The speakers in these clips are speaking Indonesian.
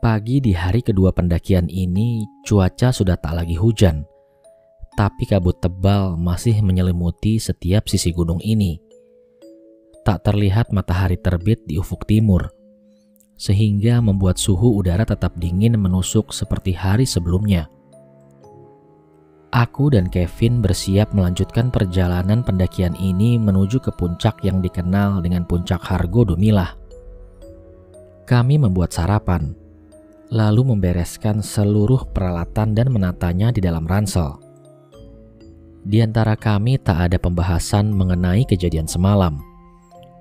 Pagi di hari kedua pendakian ini, cuaca sudah tak lagi hujan, tapi kabut tebal masih menyelimuti setiap sisi gunung ini. Tak terlihat matahari terbit di ufuk timur, sehingga membuat suhu udara tetap dingin menusuk seperti hari sebelumnya. Aku dan Kevin bersiap melanjutkan perjalanan pendakian ini menuju ke puncak yang dikenal dengan Puncak Hargo Dumilah. Kami membuat sarapan, lalu membereskan seluruh peralatan dan menatanya di dalam ransel. Di antara kami tak ada pembahasan mengenai kejadian semalam.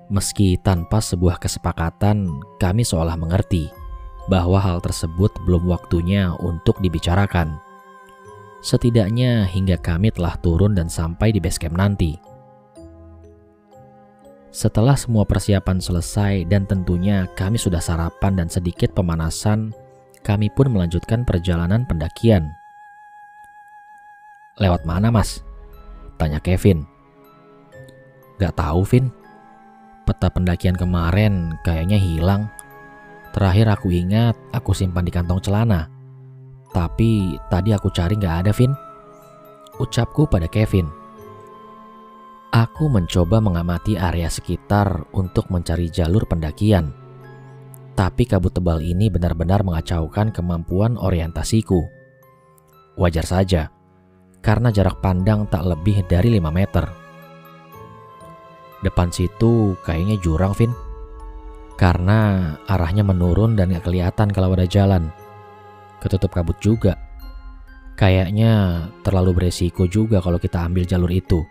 Meski tanpa sebuah kesepakatan, kami seolah mengerti bahwa hal tersebut belum waktunya untuk dibicarakan. Setidaknya hingga kami telah turun dan sampai di base camp nanti. Setelah semua persiapan selesai dan tentunya kami sudah sarapan dan sedikit pemanasan, kami pun melanjutkan perjalanan pendakian. "Lewat mana, Mas?" tanya Kevin. "Gak tahu, Vin. Peta pendakian kemarin kayaknya hilang. Terakhir aku ingat aku simpan di kantong celana. Tapi tadi aku cari gak ada, Vin," ucapku pada Kevin. Aku mencoba mengamati area sekitar untuk mencari jalur pendakian. Tapi kabut tebal ini benar-benar mengacaukan kemampuan orientasiku. Wajar saja, karena jarak pandang tak lebih dari 5 meter. "Depan situ kayaknya jurang, Vin. Karena arahnya menurun dan gak kelihatan kalau ada jalan. Ketutup kabut juga. Kayaknya terlalu beresiko juga kalau kita ambil jalur itu.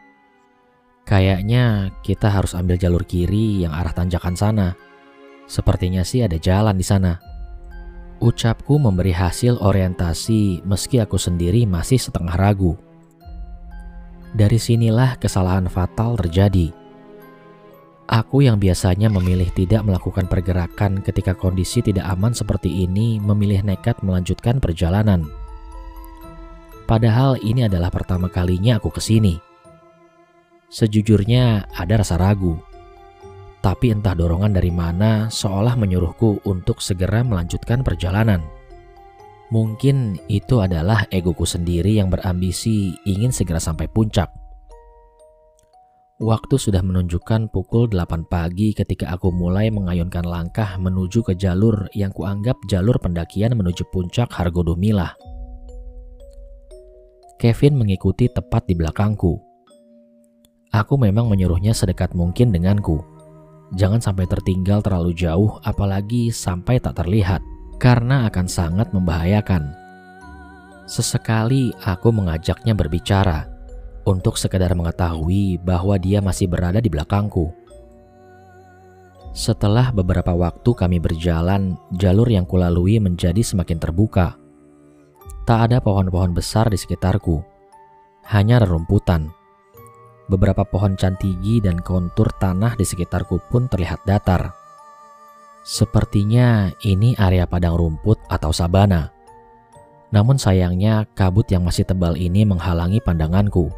Kayaknya kita harus ambil jalur kiri yang arah tanjakan sana. Sepertinya sih ada jalan di sana," ucapku memberi hasil orientasi meski aku sendiri masih setengah ragu. Dari sinilah kesalahan fatal terjadi. Aku yang biasanya memilih tidak melakukan pergerakan ketika kondisi tidak aman seperti ini memilih nekat melanjutkan perjalanan. Padahal ini adalah pertama kalinya aku kesini. Sejujurnya ada rasa ragu. Tapi entah dorongan dari mana seolah menyuruhku untuk segera melanjutkan perjalanan. Mungkin itu adalah egoku sendiri yang berambisi ingin segera sampai puncak. Waktu sudah menunjukkan pukul 8 pagi ketika aku mulai mengayunkan langkah menuju ke jalur yang kuanggap jalur pendakian menuju puncak Hargo Dumilah. Kevin mengikuti tepat di belakangku. Aku memang menyuruhnya sedekat mungkin denganku. Jangan sampai tertinggal terlalu jauh, apalagi sampai tak terlihat, karena akan sangat membahayakan. Sesekali aku mengajaknya berbicara, untuk sekadar mengetahui bahwa dia masih berada di belakangku. Setelah beberapa waktu kami berjalan, jalur yang kulalui menjadi semakin terbuka. Tak ada pohon-pohon besar di sekitarku, hanya rerumputan. Beberapa pohon cantigi dan kontur tanah di sekitarku pun terlihat datar. Sepertinya ini area padang rumput atau sabana. Namun sayangnya kabut yang masih tebal ini menghalangi pandanganku,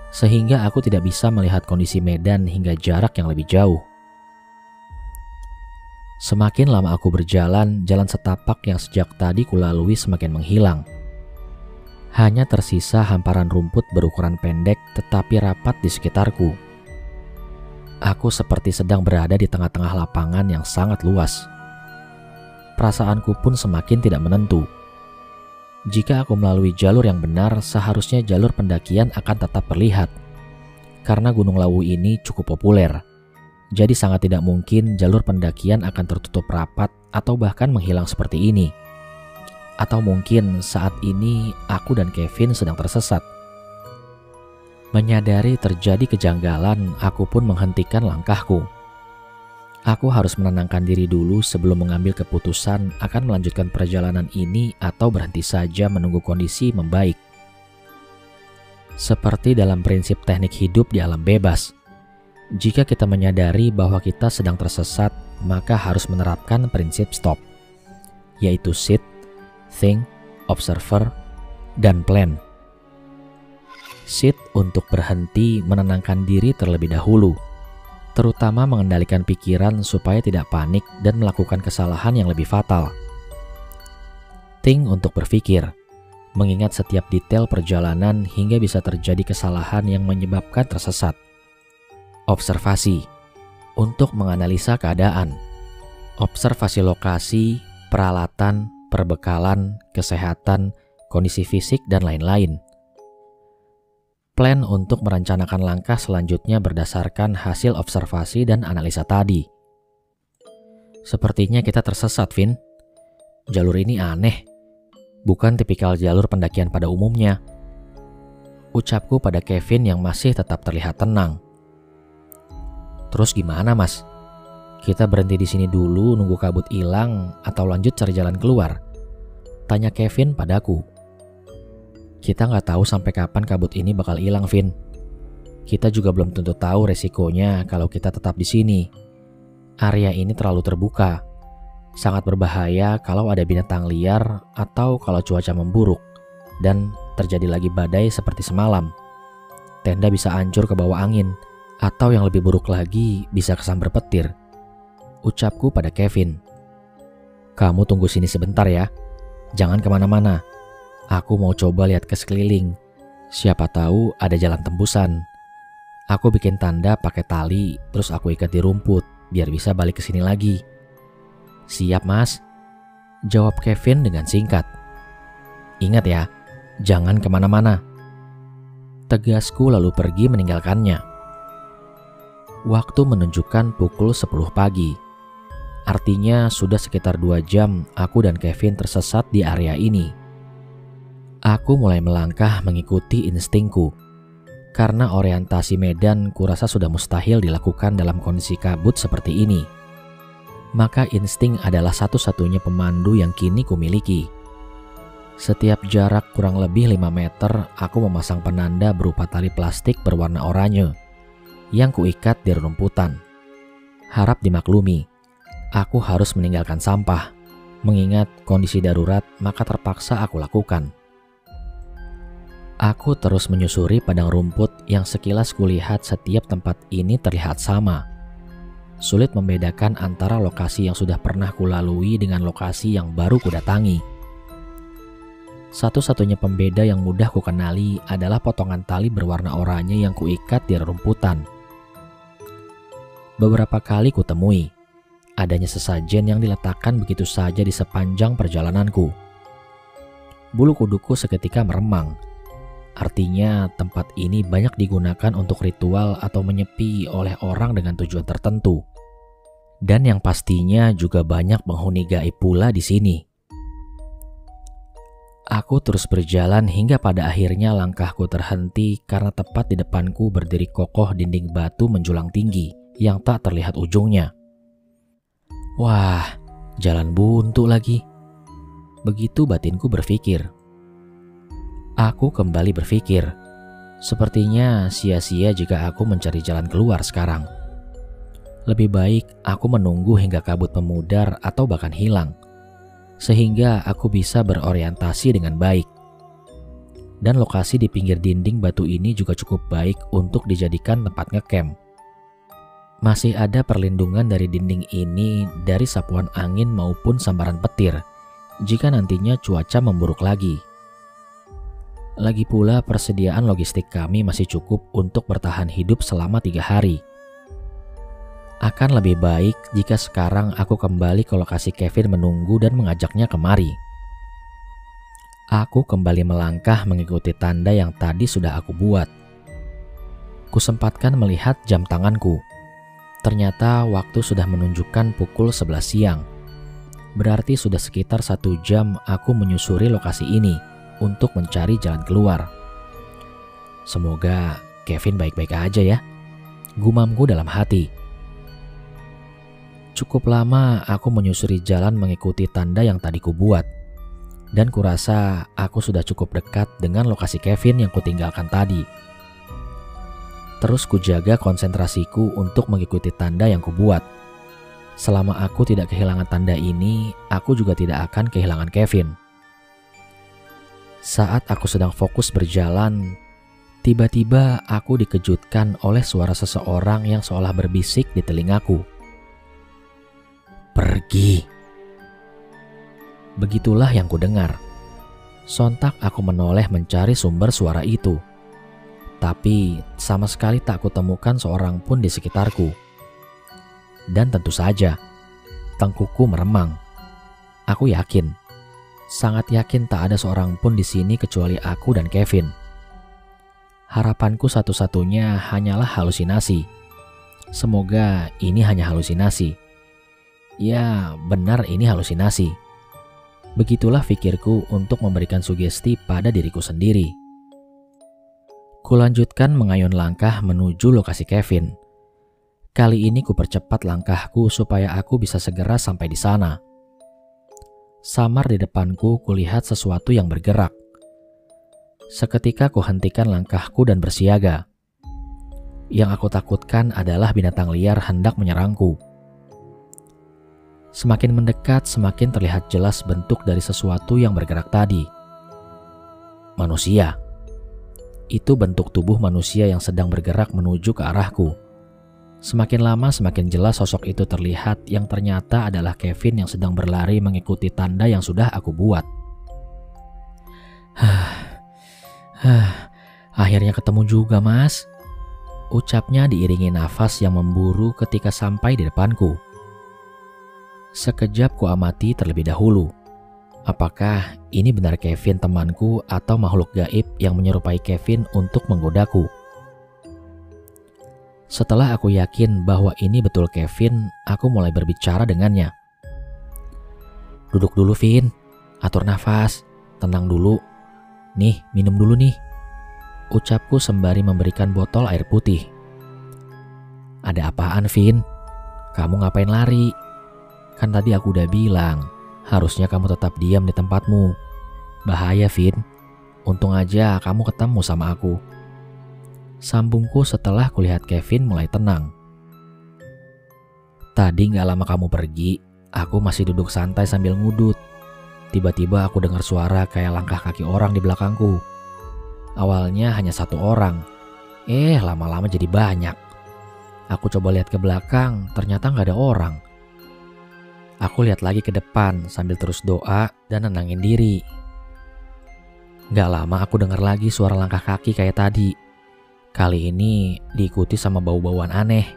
sehingga aku tidak bisa melihat kondisi medan hingga jarak yang lebih jauh. Semakin lama aku berjalan, jalan setapak yang sejak tadi kulalui semakin menghilang. Hanya tersisa hamparan rumput berukuran pendek tetapi rapat di sekitarku. Aku seperti sedang berada di tengah-tengah lapangan yang sangat luas. Perasaanku pun semakin tidak menentu. Jika aku melalui jalur yang benar, seharusnya jalur pendakian akan tetap terlihat. Karena Gunung Lawu ini cukup populer, jadi sangat tidak mungkin jalur pendakian akan tertutup rapat atau bahkan menghilang seperti ini. Atau mungkin saat ini aku dan Kevin sedang tersesat. Menyadari terjadi kejanggalan, aku pun menghentikan langkahku. Aku harus menenangkan diri dulu sebelum mengambil keputusan akan melanjutkan perjalanan ini atau berhenti saja menunggu kondisi membaik. Seperti dalam prinsip teknik hidup di alam bebas, jika kita menyadari bahwa kita sedang tersesat, maka harus menerapkan prinsip stop, yaitu sit, think, observer, dan plan. Sit untuk berhenti menenangkan diri terlebih dahulu, terutama mengendalikan pikiran supaya tidak panik dan melakukan kesalahan yang lebih fatal. penting untuk berpikir, mengingat setiap detail perjalanan hingga bisa terjadi kesalahan yang menyebabkan tersesat. Observasi untuk menganalisa keadaan. Observasi lokasi, peralatan, perbekalan, kesehatan, kondisi fisik, dan lain-lain. Plan untuk merencanakan langkah selanjutnya berdasarkan hasil observasi dan analisa tadi. Sepertinya kita tersesat, Vin. Jalur ini aneh. Bukan tipikal jalur pendakian pada umumnya. Ucapku pada Kevin yang masih tetap terlihat tenang. Terus gimana, Mas? Kita berhenti di sini dulu nunggu kabut hilang atau lanjut cari jalan keluar? Tanya Kevin padaku. Kita nggak tahu sampai kapan kabut ini bakal hilang, Vin. Kita juga belum tentu tahu resikonya kalau kita tetap di sini. Area ini terlalu terbuka. Sangat berbahaya kalau ada binatang liar atau kalau cuaca memburuk dan terjadi lagi badai seperti semalam. Tenda bisa hancur ke bawah angin atau yang lebih buruk lagi bisa kesambar petir. Ucapku pada Kevin. Kamu tunggu sini sebentar ya. Jangan kemana-mana. Aku mau coba lihat ke sekeliling. Siapa tahu ada jalan tembusan. Aku bikin tanda pakai tali, terus aku ikat di rumput biar bisa balik ke sini lagi. Siap, Mas. Jawab Kevin dengan singkat. Ingat ya, jangan kemana-mana. Tegasku lalu pergi meninggalkannya. Waktu menunjukkan pukul 10 pagi. Artinya sudah sekitar 2 jam aku dan Kevin tersesat di area ini. Aku mulai melangkah mengikuti instingku. Karena orientasi medan kurasa sudah mustahil dilakukan dalam kondisi kabut seperti ini. Maka insting adalah satu-satunya pemandu yang kini kumiliki. Setiap jarak kurang lebih 5 meter, aku memasang penanda berupa tali plastik berwarna oranye yang kuikat di rumputan. Harap dimaklumi, aku harus meninggalkan sampah. Mengingat kondisi darurat, maka terpaksa aku lakukan. Aku terus menyusuri padang rumput yang sekilas kulihat setiap tempat ini terlihat sama. Sulit membedakan antara lokasi yang sudah pernah kulalui dengan lokasi yang baru kudatangi. Satu-satunya pembeda yang mudah kukenali adalah potongan tali berwarna oranye yang kuikat di rumputan. Beberapa kali kutemui adanya sesajen yang diletakkan begitu saja di sepanjang perjalananku. Bulu kuduku seketika meremang. Artinya tempat ini banyak digunakan untuk ritual atau menyepi oleh orang dengan tujuan tertentu. Dan yang pastinya juga banyak penghuni gaib pula di sini. Aku terus berjalan hingga pada akhirnya langkahku terhenti karena tepat di depanku berdiri kokoh dinding batu menjulang tinggi yang tak terlihat ujungnya. Wah, jalan buntu lagi. Begitu batinku berpikir. Aku kembali berpikir, sepertinya sia-sia jika aku mencari jalan keluar sekarang. Lebih baik aku menunggu hingga kabut memudar atau bahkan hilang, sehingga aku bisa berorientasi dengan baik. Dan lokasi di pinggir dinding batu ini juga cukup baik untuk dijadikan tempat ngecamp. Masih ada perlindungan dari dinding ini dari sapuan angin maupun sambaran petir, jika nantinya cuaca memburuk lagi. Lagi pula persediaan logistik kami masih cukup untuk bertahan hidup selama 3 hari. Akan lebih baik jika sekarang aku kembali ke lokasi Kevin menunggu dan mengajaknya kemari. Aku kembali melangkah mengikuti tanda yang tadi sudah aku buat. Kusempatkan melihat jam tanganku. Ternyata waktu sudah menunjukkan pukul 11 siang. Berarti sudah sekitar 1 jam aku menyusuri lokasi ini untuk mencari jalan keluar. Semoga Kevin baik-baik aja ya, gumamku dalam hati. Cukup lama aku menyusuri jalan mengikuti tanda yang tadi kubuat. Dan kurasa aku sudah cukup dekat dengan lokasi Kevin yang kutinggalkan tadi. Terus kujaga konsentrasiku untuk mengikuti tanda yang kubuat. Selama aku tidak kehilangan tanda ini, aku juga tidak akan kehilangan Kevin. Saat aku sedang fokus berjalan, tiba-tiba aku dikejutkan oleh suara seseorang yang seolah berbisik di telingaku. Pergi. Begitulah yang kudengar. Sontak aku menoleh mencari sumber suara itu. Tapi sama sekali tak kutemukan seorang pun di sekitarku. Dan tentu saja, tengkukku meremang. Aku yakin, sangat yakin tak ada seorang pun di sini kecuali aku dan Kevin. Harapanku satu-satunya hanyalah halusinasi. Semoga ini hanya halusinasi. Ya, benar ini halusinasi. Begitulah pikirku untuk memberikan sugesti pada diriku sendiri. Kulanjutkan mengayun langkah menuju lokasi Kevin. Kali ini kupercepat langkahku supaya aku bisa segera sampai di sana. Samar di depanku kulihat sesuatu yang bergerak. Seketika kuhentikan langkahku dan bersiaga. Yang aku takutkan adalah binatang liar hendak menyerangku. Semakin mendekat, semakin terlihat jelas bentuk dari sesuatu yang bergerak tadi. Manusia. Itu bentuk tubuh manusia yang sedang bergerak menuju ke arahku. Semakin lama semakin jelas sosok itu terlihat, yang ternyata adalah Kevin yang sedang berlari mengikuti tanda yang sudah aku buat. Akhirnya ketemu juga, Mas. Ucapnya diiringi nafas yang memburu ketika sampai di depanku. Sekejap ku amati terlebih dahulu. Apakah ini benar Kevin temanku atau makhluk gaib yang menyerupai Kevin untuk menggodaku? Setelah aku yakin bahwa ini betul Kevin, aku mulai berbicara dengannya. Duduk dulu, Vin. Atur nafas. Tenang dulu. Nih, minum dulu nih. Ucapku sembari memberikan botol air putih. Ada apaan, Vin? Kamu ngapain lari? Kan tadi aku udah bilang, harusnya kamu tetap diam di tempatmu. Bahaya, Vin. Untung aja kamu ketemu sama aku. Sambungku setelah kulihat Kevin mulai tenang. Tadi gak lama kamu pergi, aku masih duduk santai sambil ngudut. Tiba-tiba aku dengar suara kayak langkah kaki orang di belakangku. Awalnya hanya satu orang. Lama-lama jadi banyak. Aku coba lihat ke belakang, ternyata gak ada orang. Aku lihat lagi ke depan sambil terus doa dan nenangin diri. Gak lama aku dengar lagi suara langkah kaki kayak tadi. Kali ini diikuti sama bau-bauan aneh.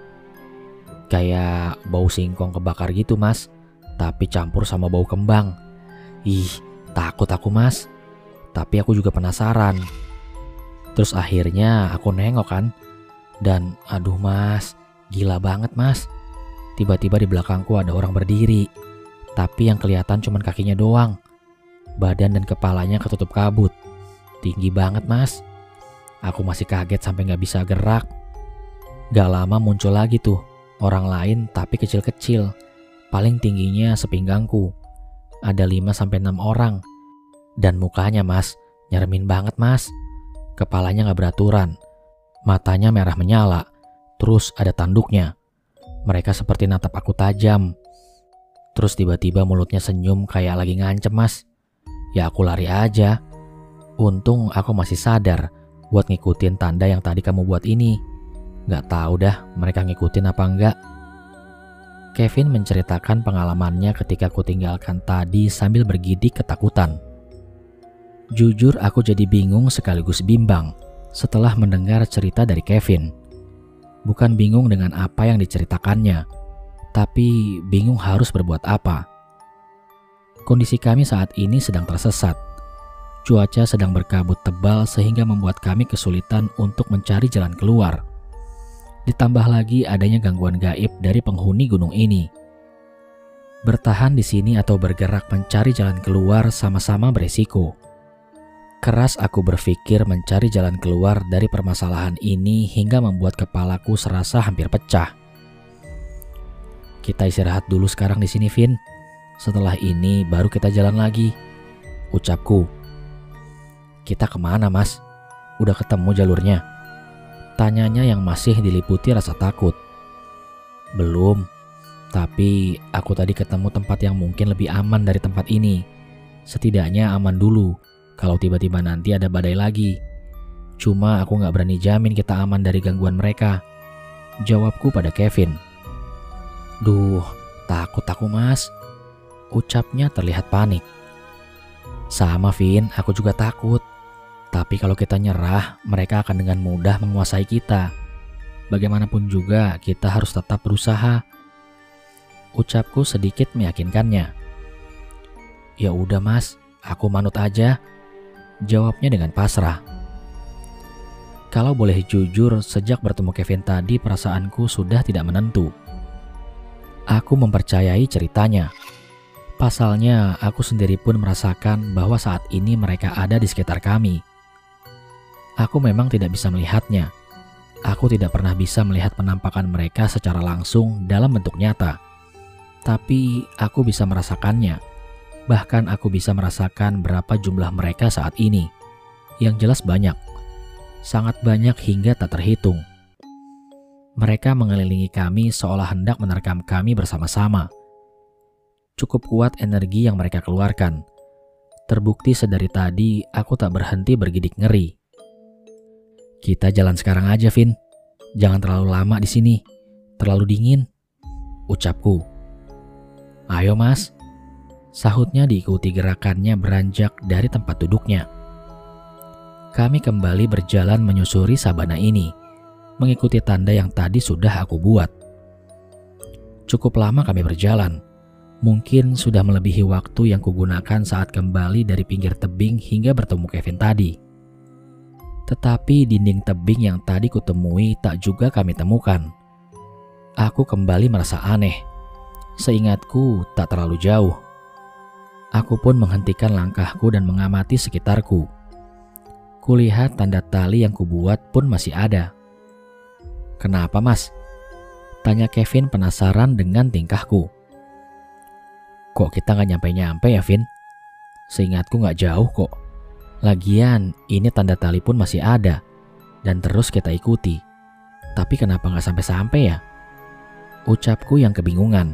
Kayak bau singkong kebakar gitu, Mas. Tapi campur sama bau kembang. Ih, takut aku, Mas. Tapi aku juga penasaran. Terus akhirnya aku nengok kan. Dan aduh, Mas, gila banget, Mas. Tiba-tiba di belakangku ada orang berdiri. Tapi yang kelihatan cuma kakinya doang. Badan dan kepalanya ketutup kabut. Tinggi banget, Mas. Aku masih kaget sampai gak bisa gerak. Gak lama muncul lagi tuh orang lain tapi kecil-kecil. Paling tingginya sepinggangku. Ada 5-6 orang. Dan mukanya, Mas, nyeremin banget, Mas. Kepalanya gak beraturan. Matanya merah menyala. Terus ada tanduknya. Mereka seperti natap aku tajam. Terus tiba-tiba mulutnya senyum kayak lagi ngancem, Mas. Ya aku lari aja. Untung aku masih sadar buat ngikutin tanda yang tadi kamu buat ini. Gak tahu dah mereka ngikutin apa enggak. Kevin menceritakan pengalamannya ketika aku tinggalkan tadi sambil bergidik ketakutan. Jujur aku jadi bingung sekaligus bimbang setelah mendengar cerita dari Kevin. Bukan bingung dengan apa yang diceritakannya, tapi bingung harus berbuat apa. Kondisi kami saat ini sedang tersesat. Cuaca sedang berkabut tebal sehingga membuat kami kesulitan untuk mencari jalan keluar. Ditambah lagi adanya gangguan gaib dari penghuni gunung ini. Bertahan di sini atau bergerak mencari jalan keluar sama-sama beresiko. Keras aku berpikir mencari jalan keluar dari permasalahan ini hingga membuat kepalaku serasa hampir pecah. Kita istirahat dulu sekarang di sini, Vin. Setelah ini baru kita jalan lagi, ucapku. Kita kemana, Mas? Udah ketemu jalurnya? Tanyanya yang masih diliputi rasa takut. Belum, tapi aku tadi ketemu tempat yang mungkin lebih aman dari tempat ini. Setidaknya aman dulu, kalau tiba-tiba nanti ada badai lagi. Cuma aku gak berani jamin kita aman dari gangguan mereka, jawabku pada Kevin. Duh, takut aku, Mas. Ucapnya terlihat panik. Sama Vin, aku juga takut. Tapi kalau kita nyerah, mereka akan dengan mudah menguasai kita. Bagaimanapun juga, kita harus tetap berusaha. Ucapku sedikit meyakinkannya. Ya udah mas, aku manut aja. Jawabnya dengan pasrah. Kalau boleh jujur, sejak bertemu Kevin tadi perasaanku sudah tidak menentu. Aku mempercayai ceritanya. Pasalnya, aku sendiri pun merasakan bahwa saat ini mereka ada di sekitar kami. Aku memang tidak bisa melihatnya. Aku tidak pernah bisa melihat penampakan mereka secara langsung dalam bentuk nyata. Tapi aku bisa merasakannya. Bahkan aku bisa merasakan berapa jumlah mereka saat ini. Yang jelas banyak. Sangat banyak hingga tak terhitung. Mereka mengelilingi kami seolah hendak menerkam kami bersama-sama. Cukup kuat energi yang mereka keluarkan. Terbukti sedari tadi aku tak berhenti bergidik ngeri. Kita jalan sekarang aja, Vin. Jangan terlalu lama di sini. Terlalu dingin. Ucapku. Ayo mas. Sahutnya diikuti gerakannya beranjak dari tempat duduknya. Kami kembali berjalan menyusuri sabana ini, mengikuti tanda yang tadi sudah aku buat. Cukup lama kami berjalan. Mungkin sudah melebihi waktu yang kugunakan saat kembali dari pinggir tebing hingga bertemu Kevin tadi. Tetapi dinding tebing yang tadi kutemui tak juga kami temukan. Aku kembali merasa aneh. Seingatku tak terlalu jauh. Aku pun menghentikan langkahku dan mengamati sekitarku. Kulihat tanda tali yang kubuat pun masih ada. Kenapa mas? Tanya Kevin penasaran dengan tingkahku. Kok kita gak nyampe-nyampe ya Vin? Seingatku gak jauh kok. Lagian ini tanda tali pun masih ada. Dan terus kita ikuti. Tapi kenapa gak sampai-sampai ya? Ucapku yang kebingungan.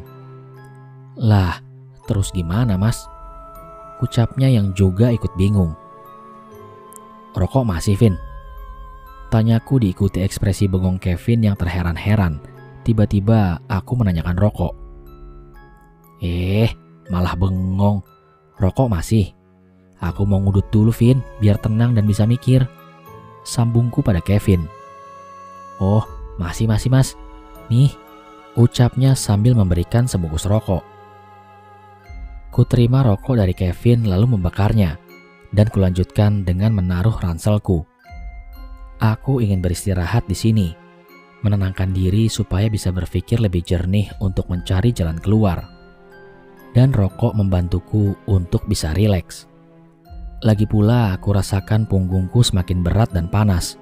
Lah, terus gimana mas? Ucapnya yang juga ikut bingung. Rokok masih Vin? Tanyaku diikuti ekspresi bengong Kevin yang terheran-heran. Tiba-tiba aku menanyakan rokok. Malah bengong. Rokok masih? Aku mau ngudut dulu Vin, biar tenang dan bisa mikir. Sambungku pada Kevin. Oh, masih mas. Nih, ucapnya sambil memberikan sebungkus rokok. Kuterima rokok dari Kevin lalu membakarnya. Dan kulanjutkan dengan menaruh ranselku. Aku ingin beristirahat di sini, menenangkan diri supaya bisa berpikir lebih jernih untuk mencari jalan keluar. Dan rokok membantuku untuk bisa rileks. Lagi pula aku rasakan punggungku semakin berat dan panas.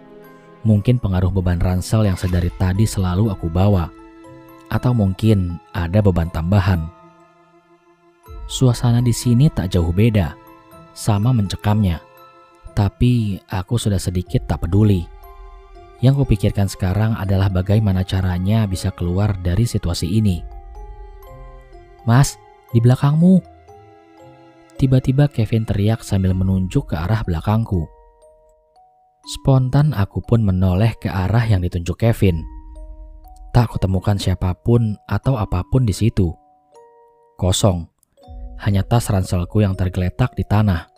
Mungkin pengaruh beban ransel yang sedari tadi selalu aku bawa. Atau mungkin ada beban tambahan. Suasana di sini tak jauh beda. Sama mencekamnya. Tapi aku sudah sedikit tak peduli. Yang kupikirkan sekarang adalah bagaimana caranya bisa keluar dari situasi ini. Mas, di belakangmu. Tiba-tiba Kevin teriak sambil menunjuk ke arah belakangku. Spontan aku pun menoleh ke arah yang ditunjuk Kevin. Tak kutemukan siapapun atau apapun di situ. Kosong. Hanya tas ranselku yang tergeletak di tanah.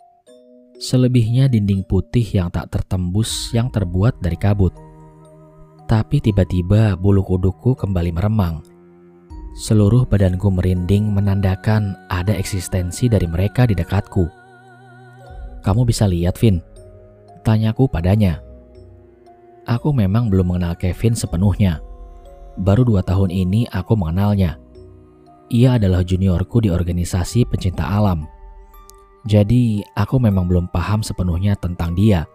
Selebihnya dinding putih yang tak tertembus yang terbuat dari kabut. Tapi tiba-tiba bulu kuduku kembali meremang. Seluruh badanku merinding menandakan ada eksistensi dari mereka di dekatku. Kamu bisa lihat Vin? Tanyaku padanya. Aku memang belum mengenal Kevin sepenuhnya. Baru 2 tahun ini aku mengenalnya. Ia adalah juniorku di organisasi pencinta alam. Jadi aku memang belum paham sepenuhnya tentang dia.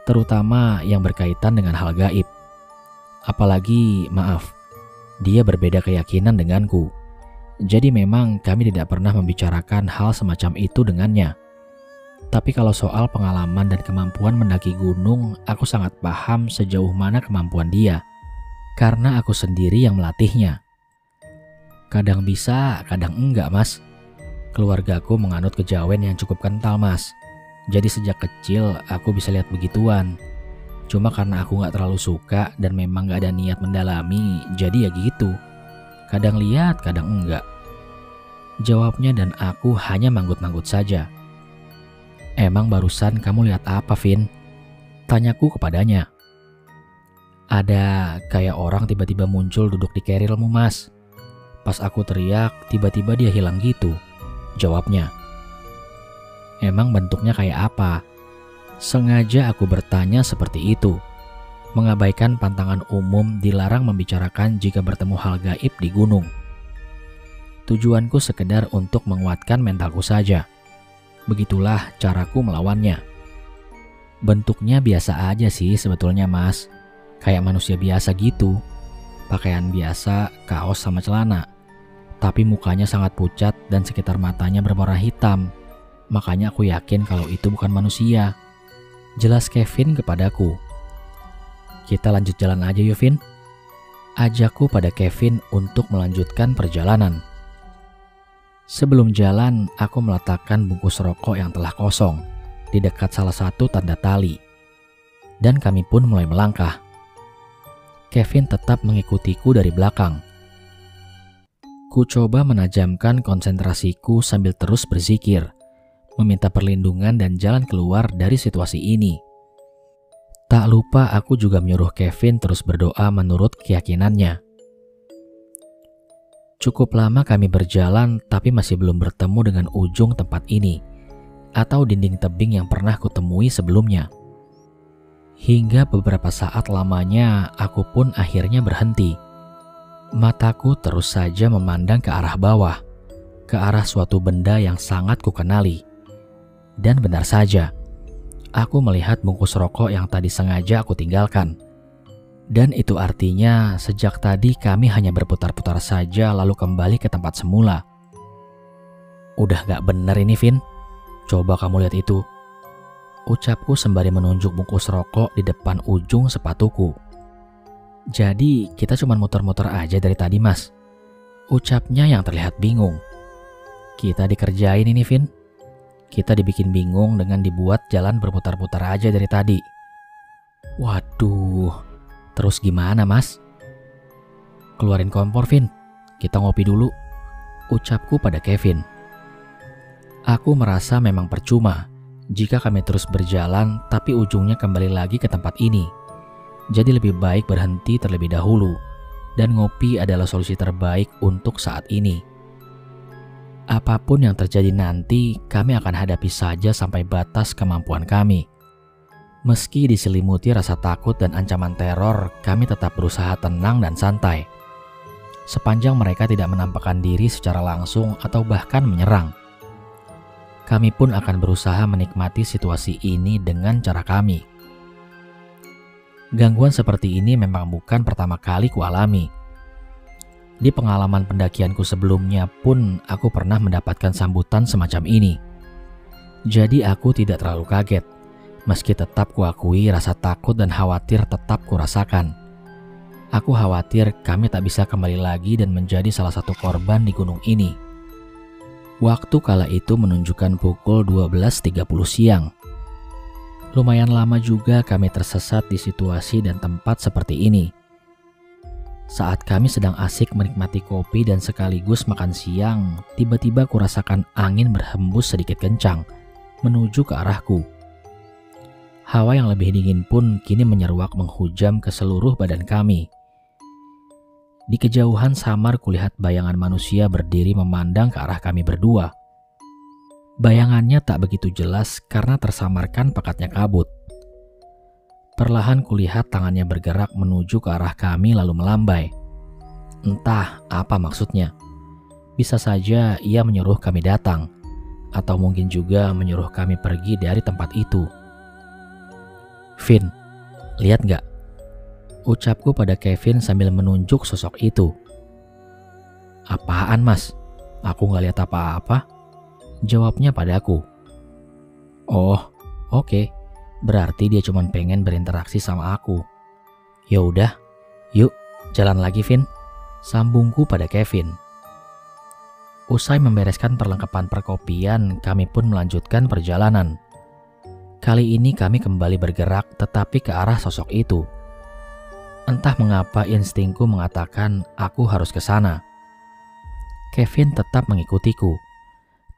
Terutama yang berkaitan dengan hal gaib. Apalagi, maaf, dia berbeda keyakinan denganku. Jadi memang kami tidak pernah membicarakan hal semacam itu dengannya. Tapi kalau soal pengalaman dan kemampuan mendaki gunung, aku sangat paham sejauh mana kemampuan dia. Karena aku sendiri yang melatihnya. Kadang bisa, kadang enggak mas. Keluargaku menganut kejawen yang cukup kental mas. Jadi sejak kecil aku bisa lihat begituan. Cuma karena aku gak terlalu suka dan memang gak ada niat mendalami, jadi ya gitu. Kadang lihat, kadang enggak. Jawabnya dan aku hanya manggut-manggut saja. "Emang barusan kamu lihat apa, Vin?" Tanyaku kepadanya. "Ada kayak orang tiba-tiba muncul duduk di kerilmu, Mas. Pas aku teriak, tiba-tiba dia hilang gitu," jawabnya. "Emang bentuknya kayak apa?" Sengaja aku bertanya seperti itu, mengabaikan pantangan umum dilarang membicarakan jika bertemu hal gaib di gunung. Tujuanku sekedar untuk menguatkan mentalku saja. Begitulah caraku melawannya. "Bentuknya biasa aja sih sebetulnya, Mas. Kayak manusia biasa gitu. Pakaian biasa, kaos sama celana. Tapi mukanya sangat pucat dan sekitar matanya berwarna hitam. Makanya aku yakin kalau itu bukan manusia," jelas Kevin kepadaku. "Kita lanjut jalan aja yuk, Vin," ajakku pada Kevin untuk melanjutkan perjalanan. Sebelum jalan, aku meletakkan bungkus rokok yang telah kosong di dekat salah satu tanda tali. Dan kami pun mulai melangkah. Kevin tetap mengikutiku dari belakang. Ku coba menajamkan konsentrasiku sambil terus berzikir, meminta perlindungan dan jalan keluar dari situasi ini. Tak lupa aku juga menyuruh Kevin terus berdoa menurut keyakinannya. Cukup lama kami berjalan tapi masih belum bertemu dengan ujung tempat ini atau dinding tebing yang pernah kutemui sebelumnya. Hingga beberapa saat lamanya aku pun akhirnya berhenti. Mataku terus saja memandang ke arah bawah, ke arah suatu benda yang sangat kukenali. Dan benar saja, aku melihat bungkus rokok yang tadi sengaja aku tinggalkan. Dan itu artinya sejak tadi kami hanya berputar-putar saja lalu kembali ke tempat semula. "Udah gak bener ini, Vin. Coba kamu lihat itu," ucapku sembari menunjuk bungkus rokok di depan ujung sepatuku. "Jadi kita cuma muter-muter aja dari tadi, Mas," ucapnya yang terlihat bingung. "Kita dikerjain ini, Vin. Kita dibikin bingung dengan dibuat jalan berputar-putar aja dari tadi." "Waduh, terus gimana, Mas?" "Keluarin kompor, Vin. Kita ngopi dulu," ucapku pada Kevin. Aku merasa memang percuma jika kami terus berjalan tapi ujungnya kembali lagi ke tempat ini. Jadi lebih baik berhenti terlebih dahulu, dan ngopi adalah solusi terbaik untuk saat ini. Apapun yang terjadi nanti, kami akan hadapi saja sampai batas kemampuan kami. Meski diselimuti rasa takut dan ancaman teror, kami tetap berusaha tenang dan santai. Sepanjang mereka tidak menampakkan diri secara langsung atau bahkan menyerang, kami pun akan berusaha menikmati situasi ini dengan cara kami. Gangguan seperti ini memang bukan pertama kali kualami. Di pengalaman pendakianku sebelumnya pun aku pernah mendapatkan sambutan semacam ini. Jadi aku tidak terlalu kaget. Meski tetap kuakui rasa takut dan khawatir tetap kurasakan. Aku khawatir kami tak bisa kembali lagi dan menjadi salah satu korban di gunung ini. Waktu kala itu menunjukkan pukul 12.30 siang. Lumayan lama juga kami tersesat di situasi dan tempat seperti ini. Saat kami sedang asik menikmati kopi dan sekaligus makan siang, tiba-tiba kurasakan angin berhembus sedikit kencang menuju ke arahku. Hawa yang lebih dingin pun kini menyeruak menghujam ke seluruh badan kami. Di kejauhan samar kulihat bayangan manusia berdiri memandang ke arah kami berdua. Bayangannya tak begitu jelas karena tersamarkan pekatnya kabut. Perlahan kulihat tangannya bergerak menuju ke arah kami lalu melambai. Entah apa maksudnya. Bisa saja ia menyuruh kami datang, atau mungkin juga menyuruh kami pergi dari tempat itu. "Vin, lihat gak?" ucapku pada Kevin sambil menunjuk sosok itu. "Apaan, Mas? Aku gak lihat apa-apa," jawabnya padaku. "Oh, oke. Berarti dia cuma pengen berinteraksi sama aku. Ya udah, yuk jalan lagi, Vin," sambungku pada Kevin. Usai membereskan perlengkapan perkopian, kami pun melanjutkan perjalanan. Kali ini kami kembali bergerak tetapi ke arah sosok itu. Entah mengapa instingku mengatakan aku harus ke sana. Kevin tetap mengikutiku.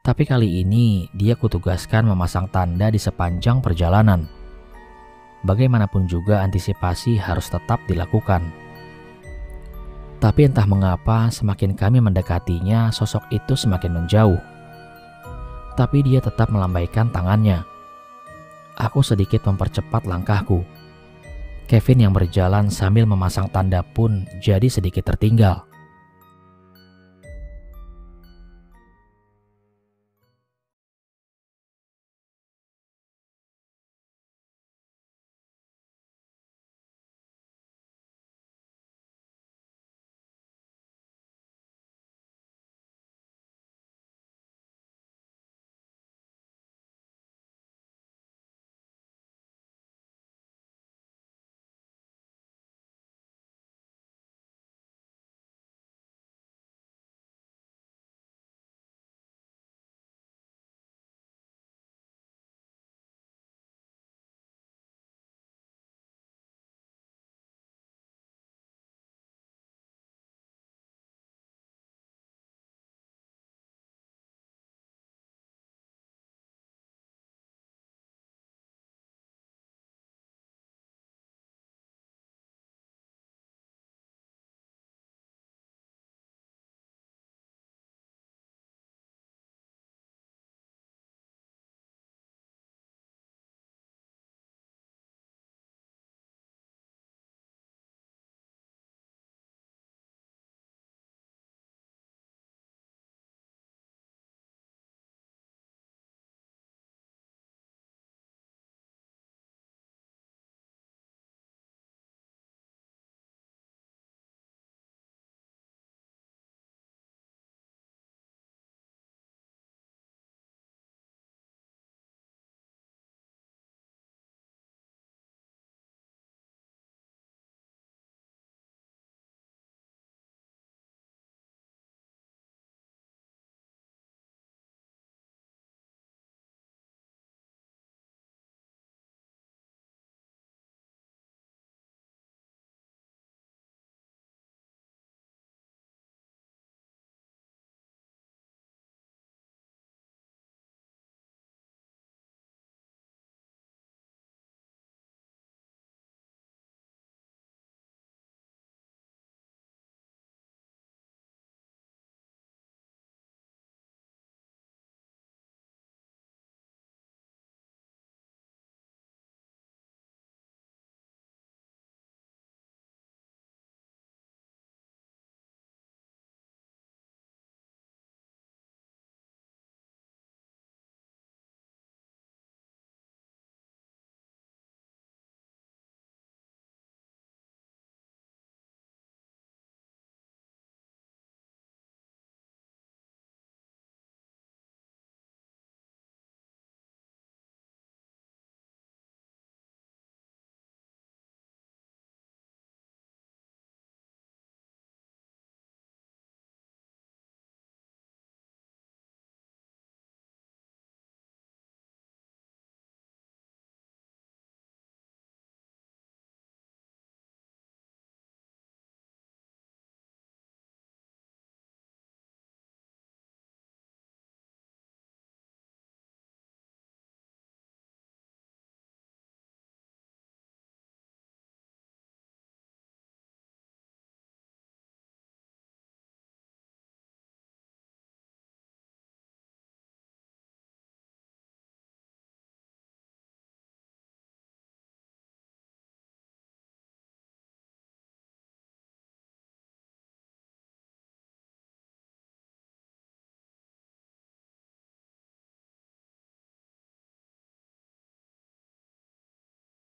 Tapi kali ini dia kutugaskan memasang tanda di sepanjang perjalanan. Bagaimanapun juga antisipasi harus tetap dilakukan. Tapi entah mengapa semakin kami mendekatinya, sosok itu semakin menjauh. Tapi dia tetap melambaikan tangannya. Aku sedikit mempercepat langkahku. Kevin yang berjalan sambil memasang tanda pun jadi sedikit tertinggal.